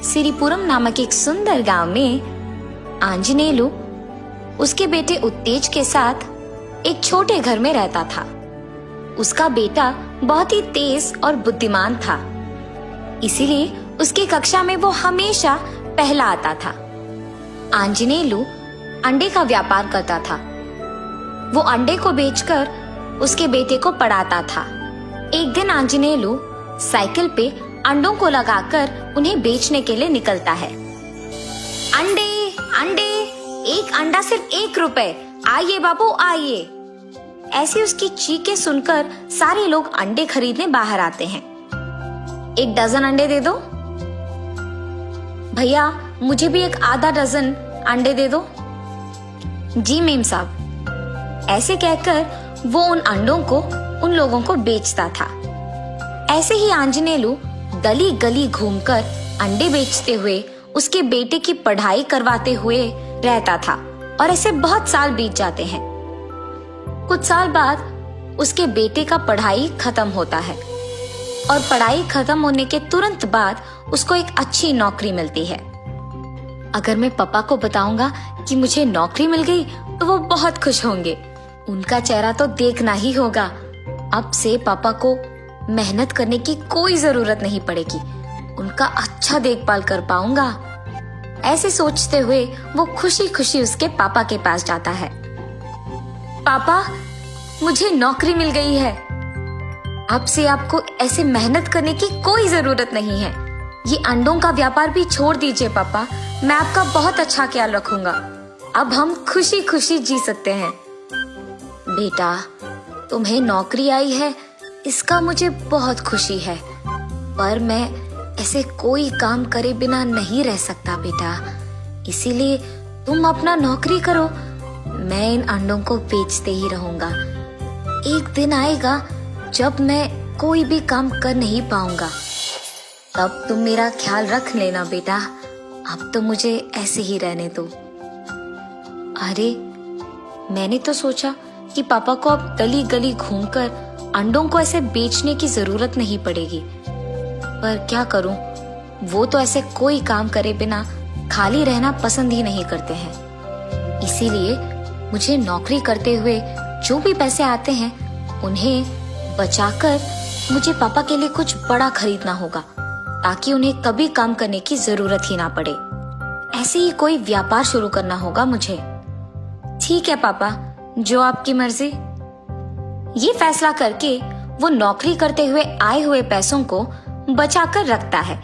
सिरिपुरम नामक एक सुंदर गांव में आंजनेलु उसके बेटे उत्तेज के साथ एक छोटे घर में रहता था। उसका बेटा बहुत ही तेज और बुद्धिमान था, इसीलिए उसकी कक्षा में वो हमेशा पहला आता था। आंजनेलु अंडे का व्यापार करता था। वो अंडे को बेचकर उसके बेटे को पढ़ाता था। एक दिन आंजनेलु साइकिल पे अंडों को लगाकर उन्हें बेचने के लिए निकलता है। अंडे अंडे, एक अंडा सिर्फ 1 रुपए, आइए बाबू आइए। ऐसी उसकी चीखें सुनकर सारे लोग अंडे खरीदने बाहर आते हैं। 1 डजन अंडे दे दो भैया, मुझे भी 1 आधा डजन अंडे दे दो। जी मेम साहब। ऐसे कहकर वो उन अंडों को उन लोगों को बेचता था। ऐसे ही आंजनेलु गली गली घूमकर अंडे बेचते हुए उसके बेटे की पढ़ाई करवाते हुए रहता था और ऐसे बहुत साल बीत जाते हैं। कुछ साल बाद उसके बेटे का पढ़ाई खत्म होता है और पढ़ाई खत्म होने के तुरंत बाद उसको एक अच्छी नौकरी मिलती है। अगर मैं पापा को बताऊंगा कि मुझे नौकरी मिल गई तो वो बहुत खुश होंगे। उनका चेहरा तो देखना ही होगा। अब से पापा को मेहनत करने की कोई जरूरत नहीं पड़ेगी, उनका अच्छा देखभाल कर पाऊंगा। ऐसे सोचते हुए वो खुशी खुशी उसके पापा के पास जाता है। पापा, मुझे नौकरी मिल गई है। अब से आपको ऐसे मेहनत करने की कोई जरूरत नहीं है। ये अंडों का व्यापार भी छोड़ दीजिए पापा, मैं आपका बहुत अच्छा ख्याल रखूंगा। अब हम खुशी खुशी जी सकते हैं। बेटा, तुम्हें नौकरी आई है, इसका मुझे बहुत खुशी है, पर मैं ऐसे कोई काम करे बिना नहीं रह सकता बेटा, इसीलिए तुम अपना नौकरी करो, मैं इन अंडों को बेचते ही रहूंगा। एक दिन आएगा जब मैं कोई भी काम कर नहीं पाऊंगा, तब तुम मेरा ख्याल रख लेना बेटा। अब तो मुझे ऐसे ही रहने दो। अरे, मैंने तो सोचा कि पापा को अब गली गली घूमकर अंडों को ऐसे बेचने की जरूरत नहीं पड़ेगी, पर क्या करूं, वो तो ऐसे कोई काम करे बिना खाली रहना पसंद ही नहीं करते हैं। इसीलिए मुझे नौकरी करते हुए जो भी पैसे आते हैं उन्हें बचाकर मुझे पापा के लिए कुछ बड़ा खरीदना होगा, ताकि उन्हें कभी काम करने की जरूरत ही ना पड़े। ऐसे ही कोई व्यापार शुरू करना होगा मुझे। ठीक है पापा, जो आपकी मर्जी। ये फैसला करके वो नौकरी करते हुए आए हुए पैसों को बचाकर रखता है।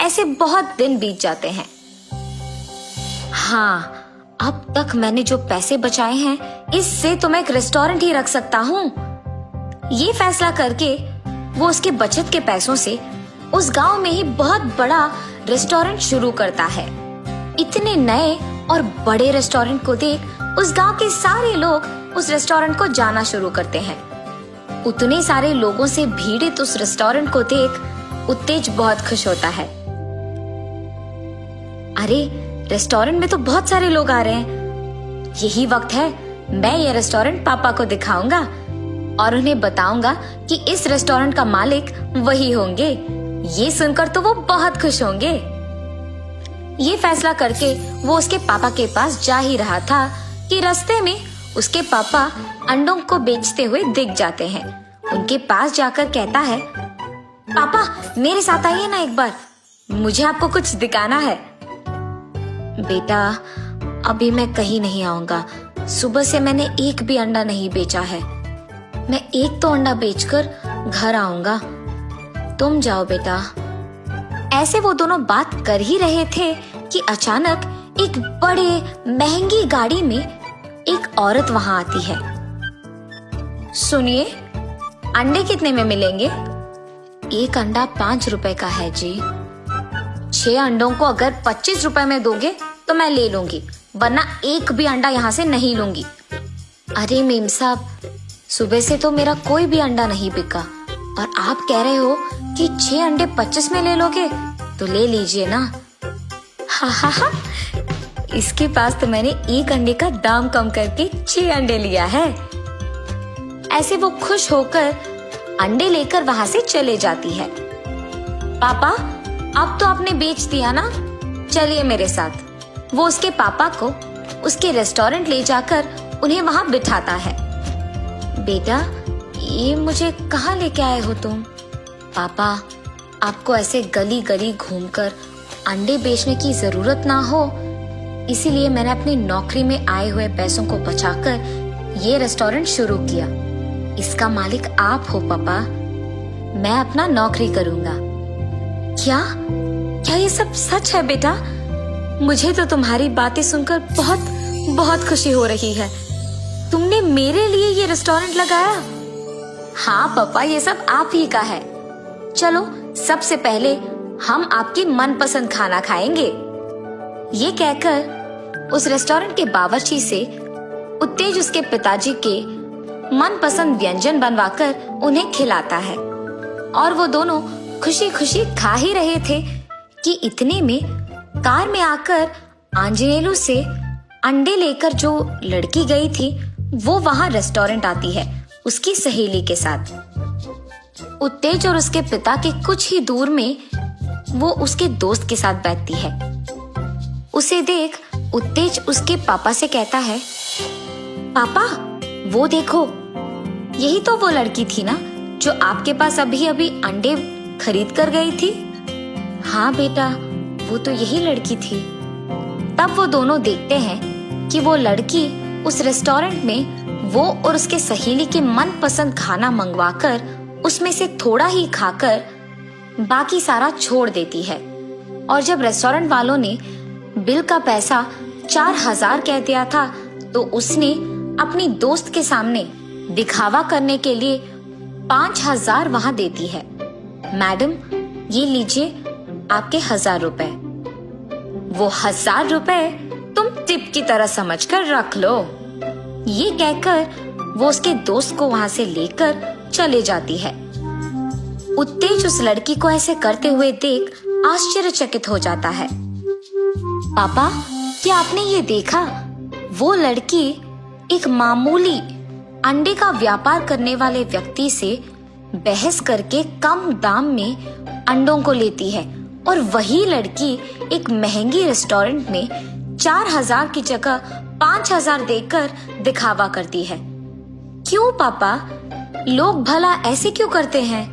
ऐसे बहुत दिन बीत जाते हैं। हाँ, अब तक मैंने जो पैसे बचाए हैं, इससे तो मैं एक रेस्टोरेंट ही रख सकता हूँ। ये फैसला करके वो उसके बचत के पैसों से उस गांव में ही बहुत बड़ा रेस्टोरेंट शुरू करता है। इतने नए और बड़े रेस्टोरेंट को देख उस गांव के सारे लोग उस रेस्टोरेंट को जाना शुरू करते हैं। उतने सारे लोगों से भीड़ित उस रेस्टोरेंट को देख उत्तेज बहुत खुश होता है। अरे, रेस्टोरेंट में तो बहुत सारे लोग आ रहे हैं। यही वक्त है, मैं ये रेस्टोरेंट पापा को दिखाऊंगा और उन्हें बताऊंगा कि इस रेस्टोरेंट का मालिक वही होंगे। ये सुनकर तो वो बहुत खुश होंगे। ये फैसला करके वो उसके पापा के पास जा ही रहा था कि रास्ते में उसके पापा अंडों को बेचते हुए दिख जाते हैं। उनके पास जाकर कहता है, पापा मेरे साथ आइए ना एक बार, मुझे आपको कुछ दिखाना है। बेटा, अभी मैं कहीं नहीं आऊंगा, सुबह से मैंने एक भी अंडा नहीं बेचा है। मैं एक तो अंडा बेचकर घर आऊंगा, तुम जाओ बेटा। ऐसे वो दोनों बात कर ही रहे थे कि अचानक एक बड़े महंगी गाड़ी में एक औरत वहां आती है। सुनिए, अंडे कितने में मिलेंगे? 1 अंडा 5 रुपए का है जी। 6 अंडों को अगर 25 रुपए में दोगे तो मैं ले लूंगी, वरना एक भी अंडा यहाँ से नहीं लूंगी। अरे मेम साहब, सुबह से तो मेरा कोई भी अंडा नहीं बिका और आप कह रहे हो कि 6 अंडे 25 में ले लोगे, तो ले लीजिए ना। हा हा हा, इसके पास तो मैंने 1 अंडे का दाम कम करके 6 अंडे लिया है। ऐसे वो खुश होकर अंडे लेकर वहां से चले जाती है। पापा, अब तो आपने बेच दिया ना, चलिए मेरे साथ। वो उसके पापा को उसके रेस्टोरेंट ले जाकर उन्हें वहां बिठाता है। बेटा, ये मुझे कहाँ लेके आए हो तुम? पापा, आपको ऐसे गली गली घूमकर अंडे बेचने की जरूरत ना हो, इसीलिए मैंने अपनी नौकरी में आए हुए पैसों को बचाकर ये रेस्टोरेंट शुरू किया। इसका मालिक आप हो पापा। मैं अपना नौकरी करूंगा। क्या क्या ये सब सच है बेटा? मुझे तो तुम्हारी बातें सुनकर बहुत बहुत खुशी हो रही है। तुमने मेरे लिए ये रेस्टोरेंट लगाया? हाँ पापा, ये सब आप ही का है। चलो, सबसे पहले हम आपकी मनपसंद खाना खाएंगे। ये कहकर उस रेस्टोरेंट के बावर्ची से उत्तेज उसके पिताजी के मनपसंद व्यंजन बनवाकर उन्हें खिलाता है और वो दोनों खुशी खुशी खा ही रहे थे कि इतने में कार में आकर आंजनेलू से अंडे लेकर जो लड़की गई थी वो वहां रेस्टोरेंट आती है उसकी सहेली के साथ। उत्तेज और उसके पिता के कुछ ही दूर में वो उसके दोस्त के साथ बैठती है। उसे देख उत्तेज उसके पापा से कहता है, पापा वो देखो, यही तो वो लड़की थी ना जो आपके पास अभी अभी अंडे खरीद कर गई थी। हाँ बेटा, वो तो यही लड़की थी। तब वो दोनों देखते हैं कि वो लड़की उस रेस्टोरेंट में वो और उसके सहेली के मनपसंद खाना मंगवाकर उसमें से थोड़ा ही खाकर बाकी सारा छोड़ देती है। और जब रेस्टोरेंट वालों ने बिल का पैसा 4000 कह दिया था तो उसने अपनी दोस्त के सामने दिखावा करने के लिए 5000 वहां देती है। मैडम, ये लीजिए आपके 1000 रुपए। वो 1000 रुपए तुम टिप की तरह समझकर रख लो। ये कहकर वो उसके दोस्त को वहां से लेकर चले जाती है। उत्तेज उस लड़की को ऐसे करते हुए देख आश्चर्यचकित हो जाता है। पापा, क्या आपने ये देखा? वो लड़की एक मामूली अंडे का व्यापार करने वाले व्यक्ति से बहस करके कम दाम में अंडों को लेती है और वही लड़की एक महंगी रेस्टोरेंट में 4000 की जगह 5000 देकर दिखावा करती है। क्यों पापा, लोग भला ऐसे क्यों करते हैं?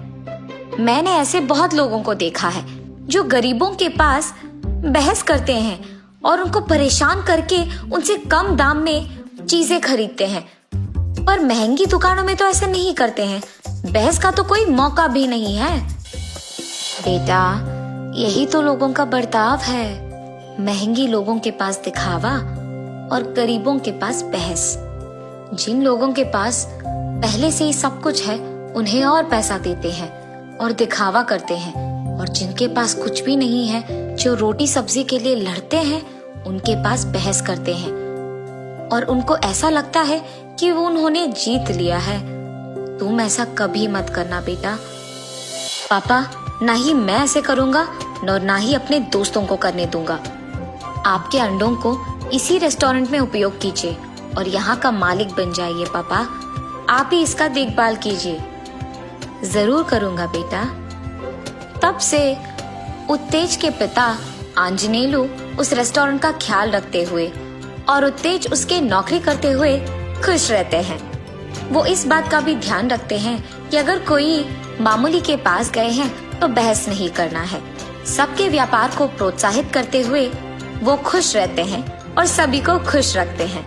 मैंने ऐसे बहुत लोगों को देखा है जो गरीबों के पास बहस करते हैं और उनको परेशान करके उनसे कम दाम में चीजें खरीदते हैं, पर महंगी दुकानों में तो ऐसे नहीं करते हैं। बहस का तो कोई मौका भी नहीं है। बेटा, यही तो लोगों का बर्ताव है। महंगी लोगों के पास दिखावा और गरीबों के पास बहस। जिन लोगों के पास पहले से ही सब कुछ है उन्हें और पैसा देते हैं और दिखावा करते हैं, और जिनके पास कुछ भी नहीं है, जो रोटी सब्जी के लिए लड़ते हैं, उनके पास बहस करते हैं और उनको ऐसा लगता है कि वो उन्होंने जीत लिया है। तुम ऐसा कभी मत करना बेटा। पापा, ना ही मैं ऐसे करूंगा और ना ही अपने दोस्तों को करने दूंगा। आपके अंडों को इसी रेस्टोरेंट में उपयोग कीजिए और यहाँ का मालिक बन जाइए। पापा, आप ही इसका देखभाल कीजिए। जरूर करूंगा बेटा। तब से उत्तेज के पिता आंजनेलू उस रेस्टोरेंट का ख्याल रखते हुए और उत्तेज उसके नौकरी करते हुए खुश रहते हैं। वो इस बात का भी ध्यान रखते हैं कि अगर कोई मामूली के पास गए हैं तो बहस नहीं करना है। सबके व्यापार को प्रोत्साहित करते हुए वो खुश रहते हैं और सभी को खुश रखते हैं।